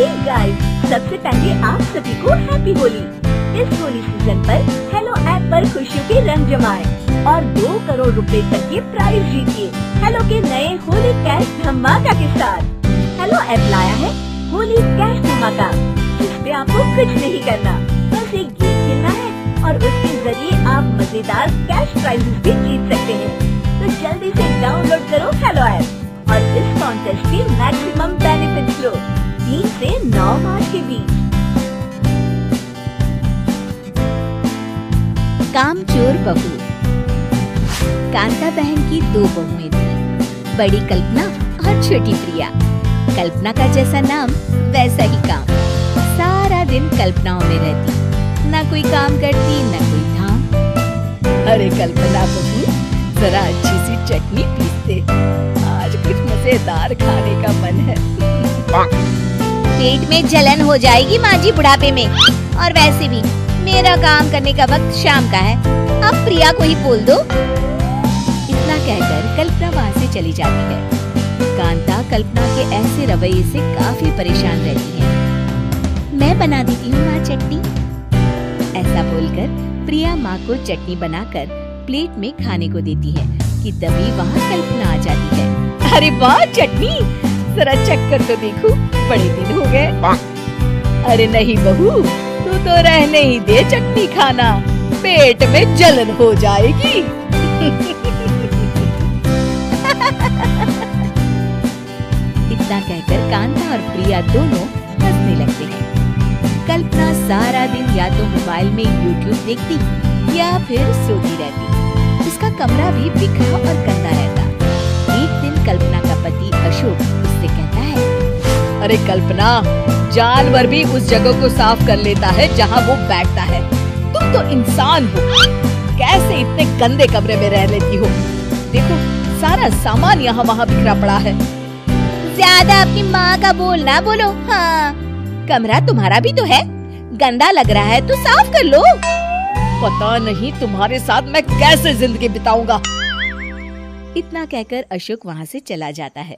Guys, सबसे पहले आप सभी को हैप्पी होली। इस होली सीजन पर हेलो ऐप पर खुशियों के रंग जमाएं और 2 करोड़ रुपए तक के प्राइज जीतिए हेलो के नए होली कैश धमाका के साथ। हेलो ऐप लाया है होली कैश धमाका, जिसपे आपको कुछ नहीं करना, बस एक गेम खेलना है और उसके जरिए आप मजेदार कैश प्राइजेस भी जीत सकते हैं। तो जल्दी से डाउनलोड करो हेलो ऐप और इस कॉन्टेस्ट के मैक्सिमम बेनिफिट्स लो 3 से 9 मार्च के बीच। कामचोर बहू। कांता बहन की 2 बहुएं थी, बड़ी कल्पना और छोटी प्रिया। कल्पना का जैसा नाम वैसा ही काम। सारा दिन कल्पनाओं में रहती, ना कोई काम करती ना कोई धाम। अरे कल्पना बहू, जरा अच्छी सी चटनी पीसते, आज कुछ मजेदार खाने का मन है। पेट में जलन हो जाएगी माँ जी बुढ़ापे में, और वैसे भी मेरा काम करने का वक्त शाम का है, अब प्रिया को ही बोल दो। इतना कहकर कल्पना वहाँ से चली जाती है। कांता कल्पना के ऐसे रवैये से काफी परेशान रहती है। मैं बना देती हूँ माँ चटनी। ऐसा बोलकर प्रिया माँ को चटनी बनाकर प्लेट में खाने को देती है कि तभी वहाँ कल्पना आ जाती है। अरे वाह चटनी, जरा चक्कर तो देखो, बड़े दिन हो गए। अरे नहीं बहू, तू तो रहने ही दे चटनी खाना, पेट में जलन हो जाएगी। इतना कहकर कांता और प्रिया दोनों हंसने लगते हैं। कल्पना सारा दिन या तो मोबाइल में YouTube देखती या फिर सोती रहती। उसका कमरा भी बिखरा और गंदा रहता। एक दिन कल्पना का पति अशोक उससे कहता है, अरे कल्पना, जानवर भी उस जगह को साफ कर लेता है जहाँ वो बैठता है, तुम तो इंसान हो, कैसे इतने गंदे कमरे में रह लेती हो? देखो सारा सामान यहाँ वहाँ बिखरा पड़ा है। ज्यादा अपनी माँ का बोल ना बोलो। हाँ, कमरा तुम्हारा भी तो है, गंदा लग रहा है तो साफ कर लो। पता नहीं तुम्हारे साथ मैं कैसे जिंदगी बिताऊंगा। इतना कहकर अशोक वहाँ से चला जाता है।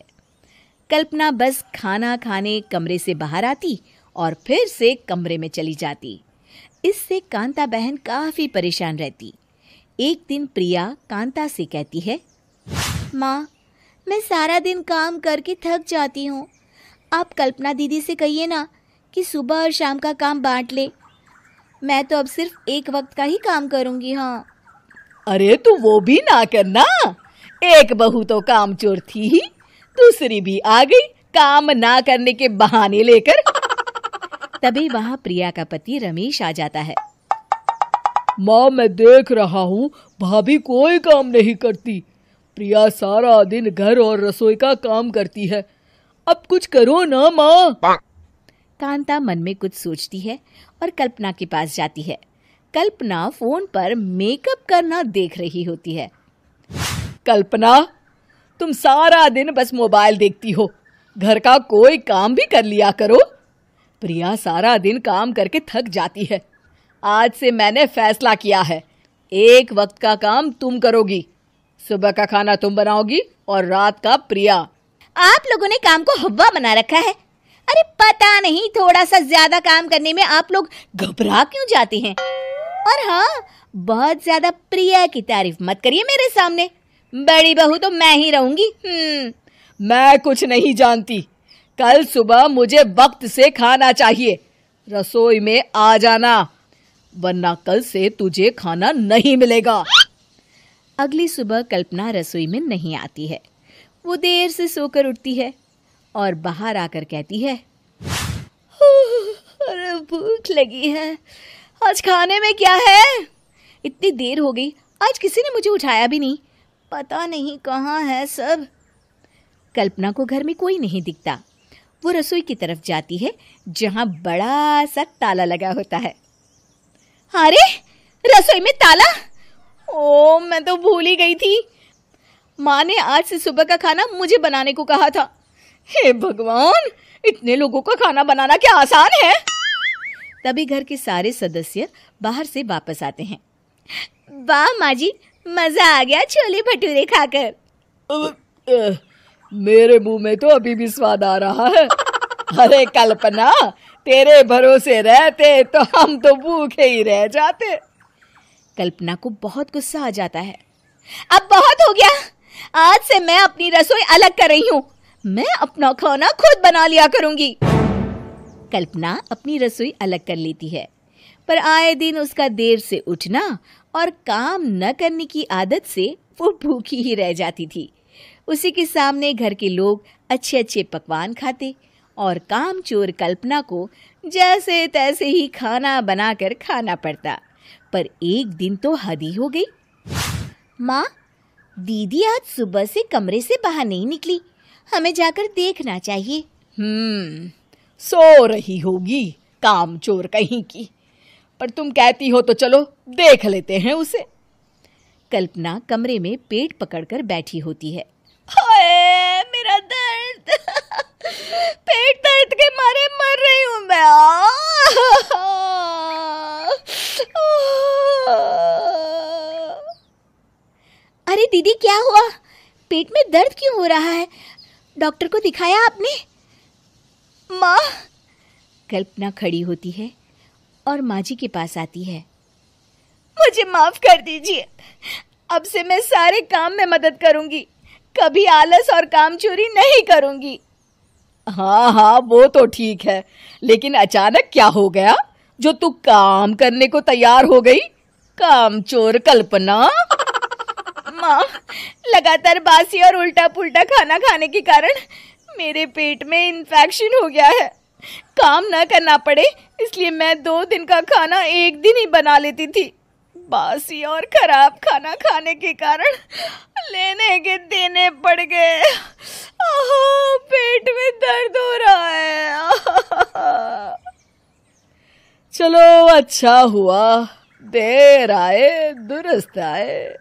कल्पना बस खाना खाने कमरे से बाहर आती और फिर से कमरे में चली जाती। इससे कांता बहन काफी परेशान रहती। एक दिन प्रिया कांता से कहती है, माँ, मैं सारा दिन काम करके थक जाती हूँ। आप कल्पना दीदी से कहिए ना कि सुबह और शाम का काम बांट ले। मैं तो अब सिर्फ एक वक्त का ही काम करूँगी। हाँ। अरे तू वो भी ना करना, एक बहू तो कामचोर थी ही, दूसरी भी आ गई काम ना करने के बहाने लेकर। तभी वहाँ प्रिया का पति रमेश आ जाता है। माँ, मैं देख रहा हूँ भाभी कोई काम नहीं करती, प्रिया सारा दिन घर और रसोई का काम करती है, अब कुछ करो ना माँ। कांता मन में कुछ सोचती है और कल्पना के पास जाती है। कल्पना फोन पर मेकअप करना देख रही होती है। कल्पना, तुम सारा दिन बस मोबाइल देखती हो, घर का कोई काम भी कर लिया करो। प्रिया सारा दिन काम करके थक जाती है, आज से मैंने फैसला किया है, एक वक्त का काम तुम करोगी, सुबह का खाना तुम बनाओगी और रात का प्रिया। आप लोगों ने काम को हवा बना रखा है। अरे पता नहीं थोड़ा सा ज्यादा काम करने में आप लोग घबरा क्यों जाते हैं। और हाँ, बहुत ज्यादा प्रिया की तारीफ मत करिए मेरे सामने, बड़ी बहू तो मैं ही रहूंगी। मैं कुछ नहीं जानती, कल सुबह मुझे वक्त से खाना चाहिए, रसोई में आ जाना, वरना कल से तुझे खाना नहीं मिलेगा। अगली सुबह कल्पना रसोई में नहीं आती है। वो देर से सोकर उठती है और बाहर आकर कहती है, अरे भूख लगी है, आज खाने में क्या है? इतनी देर हो गई, आज किसी ने मुझे उठाया भी नहीं, पता नहीं कहाँ है सब। कल्पना को घर में कोई नहीं दिखता। वो रसोई की तरफ जाती है जहाँ बड़ा सा ताला लगा होता है। अरे रसोई में ताला! ओ, मैं तो भूल ही गई थी। माँ ने आज से सुबह का खाना मुझे बनाने को कहा था। हे भगवान, इतने लोगों का खाना बनाना क्या आसान है? तभी घर के सारे सदस्य बाहर से वापस आते हैं। वाह माँ जी, मजा आ गया छोले भटूरे खाकर। मेरे मुंह में तो अभी भी स्वाद आ रहा है। अरे कल्पना, तेरे भरोसे रहते तो हम तो भूखे ही रह जाते। कल्पना को बहुत गुस्सा आ जाता है। अब बहुत हो गया, आज से मैं अपनी रसोई अलग कर रही हूँ। मैं अपना खाना खुद बना लिया करूंगी। कल्पना अपनी रसोई अलग कर लेती है, पर आए दिन उसका देर से उठना और काम न करने की आदत से वो भूखी ही रह जाती थी। उसी के सामने घर के लोग अच्छे अच्छे पकवान खाते और कामचोर कल्पना को जैसे तैसे ही खाना बनाकर खाना पड़ता। पर एक दिन तो हद ही हो गई। माँ, दीदी आज सुबह से कमरे से बाहर नहीं निकली, हमें जाकर देखना चाहिए। सो रही होगी कामचोर कहीं की, पर तुम कहती हो तो चलो देख लेते हैं उसे। कल्पना कमरे में पेट पकड़कर बैठी होती है। हाय मेरा दर्द, पेट दर्द के मारे मर रही हूं मैं। अरे दीदी, क्या हुआ? पेट में दर्द क्यों हो रहा है? डॉक्टर को दिखाया आपने? माँ, कल्पना खड़ी होती है और माँ जी के पास आती है। मुझे माफ कर दीजिए, अब से मैं सारे काम में मदद करूंगी, कभी आलस और कामचोरी नहीं करूंगी। हाँ, वो तो ठीक है, लेकिन अचानक क्या हो गया जो तू काम करने को तैयार हो गई? कामचोर कल्पना। माँ, लगातार बासी और उल्टा पुल्टा खाना खाने के कारण मेरे पेट में इन्फेक्शन हो गया है। काम न करना पड़े इसलिए मैं 2 दिन का खाना एक दिन ही बना लेती थी। बासी और खराब खाना खाने के कारण लेने के देने पड़ गए। पेट में दर्द हो रहा है। चलो अच्छा हुआ, देर आए दुरुस्त आए।